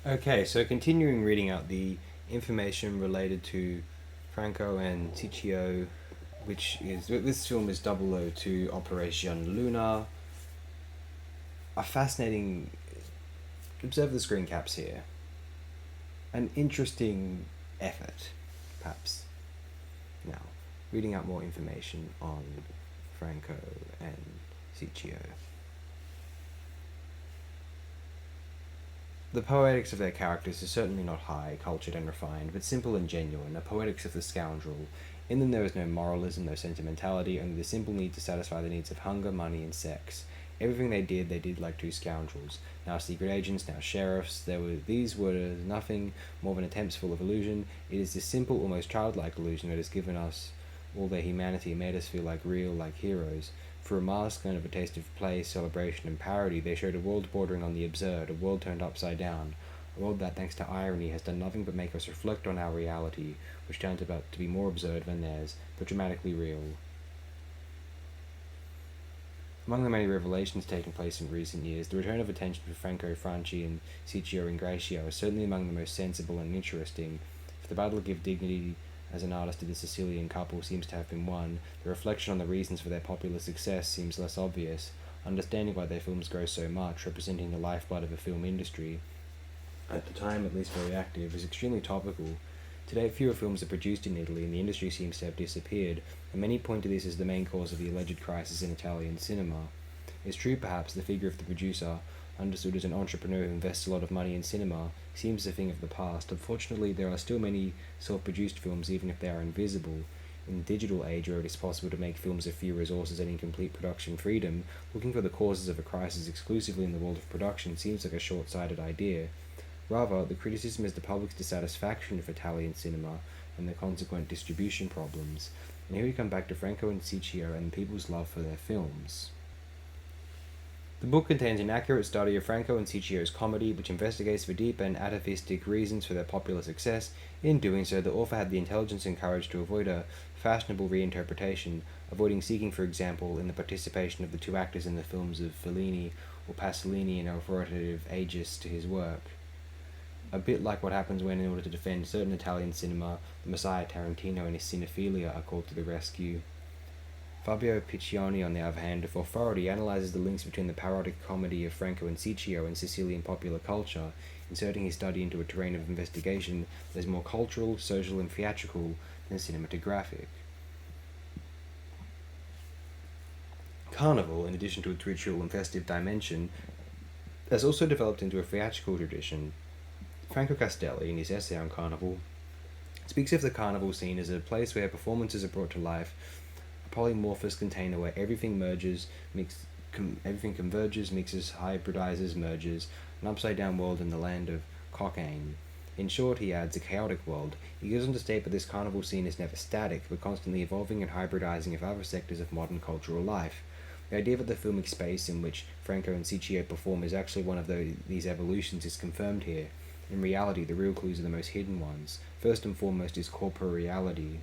Okay, so continuing reading out the information related to Franco and Ciccio, which is this film is 002 Operation Luna. A fascinating. Observe the screen caps here. An interesting effort, perhaps. Now, reading out more information on Franco and Ciccio. The poetics of their characters is certainly not high, cultured, and refined, but simple and genuine, a poetics of the scoundrel. In them there is no moralism, no sentimentality, only the simple need to satisfy the needs of hunger, money, and sex. Everything they did like two scoundrels. Now secret agents, now sheriffs. These were nothing more than attempts full of illusion. It is this simple, almost childlike illusion that has given us all their humanity and made us feel like real, like heroes. For a mask and of a taste of play, celebration, and parody, they showed a world bordering on the absurd, a world turned upside down, a world that, thanks to irony, has done nothing but make us reflect on our reality, which turns out to be more absurd than theirs, but dramatically real. Among the many revelations taking place in recent years, the return of attention to Franco Franchi and Ciccio Ingratiato is certainly among the most sensible and interesting. If the battle to give dignity as an artist to the Sicilian couple seems to have been won, the reflection on the reasons for their popular success seems less obvious. Understanding why their films grow so much, representing the lifeblood of a film industry, at the time at least very active, is extremely topical. Today, fewer films are produced in Italy, and the industry seems to have disappeared, and many point to this as the main cause of the alleged crisis in Italian cinema. It's true, perhaps, the figure of the producer, understood as an entrepreneur who invests a lot of money in cinema, seems a thing of the past. Unfortunately, there are still many self-produced films, even if they are invisible. In the digital age, where it is possible to make films with few resources and in complete production freedom, looking for the causes of a crisis exclusively in the world of production seems like a short-sighted idea. Rather, the criticism is the public's dissatisfaction with Italian cinema and the consequent distribution problems. And here we come back to Franco and Ciccio and people's love for their films. The book contains an accurate study of Franco and Ciccio's comedy, which investigates the deep and atavistic reasons for their popular success. In doing so, the author had the intelligence and courage to avoid a fashionable reinterpretation, avoiding seeking, for example, in the participation of the two actors in the films of Fellini or Pasolini an authoritative aegis to his work. A bit like what happens when, in order to defend certain Italian cinema, the Messiah Tarantino and his cinephilia are called to the rescue. Fabio Piccioni, on the other hand, with authority, analyzes the links between the parodic comedy of Franco and Ciccio and Sicilian popular culture, inserting his study into a terrain of investigation that is more cultural, social, and theatrical than cinematographic. Carnival, in addition to its ritual and festive dimension, has also developed into a theatrical tradition. Franco Castelli, in his essay on Carnival, speaks of the carnival scene as a place where performances are brought to life, a polymorphous container where everything converges, mixes, hybridizes, merges, an upside-down world in the land of cocaine. In short, he adds, a chaotic world. He goes on to state that this carnival scene is never static, but constantly evolving and hybridizing with other sectors of modern cultural life. The idea that the filmic space in which Franco and Ciccio perform is actually one of these evolutions is confirmed here. In reality, the real clues are the most hidden ones. First and foremost is corporeality.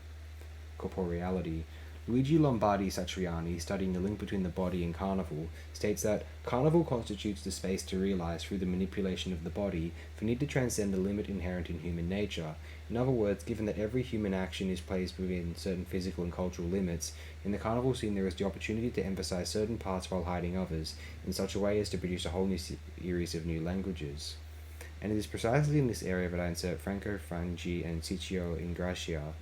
Luigi Lombardi Satriani, studying the link between the body and carnival, states that carnival constitutes the space to realize through the manipulation of the body the need to transcend the limit inherent in human nature. In other words, given that every human action is placed within certain physical and cultural limits, in the carnival scene there is the opportunity to emphasize certain parts while hiding others, in such a way as to produce a whole new series of new languages. And it is precisely in this area that I insert Franco Franchi and Ciccio Ingratiato.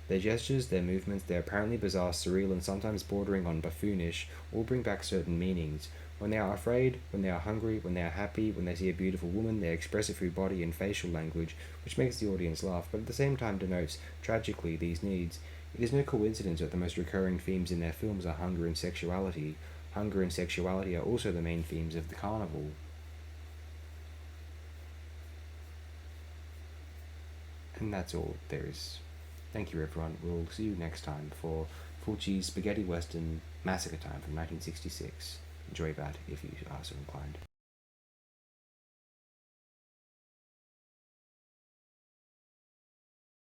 Their gestures, their movements, their apparently bizarre, surreal, and sometimes bordering on buffoonish, all bring back certain meanings. When they are afraid, when they are hungry, when they are happy, when they see a beautiful woman, they express it through body and facial language, which makes the audience laugh, but at the same time denotes, tragically, these needs. It is no coincidence that the most recurring themes in their films are hunger and sexuality. Hunger and sexuality are also the main themes of the carnival. And that's all there is. Thank you, everyone. We'll see you next time for Fulci's Spaghetti Western Massacre Time from 1966. Enjoy that if you are so inclined.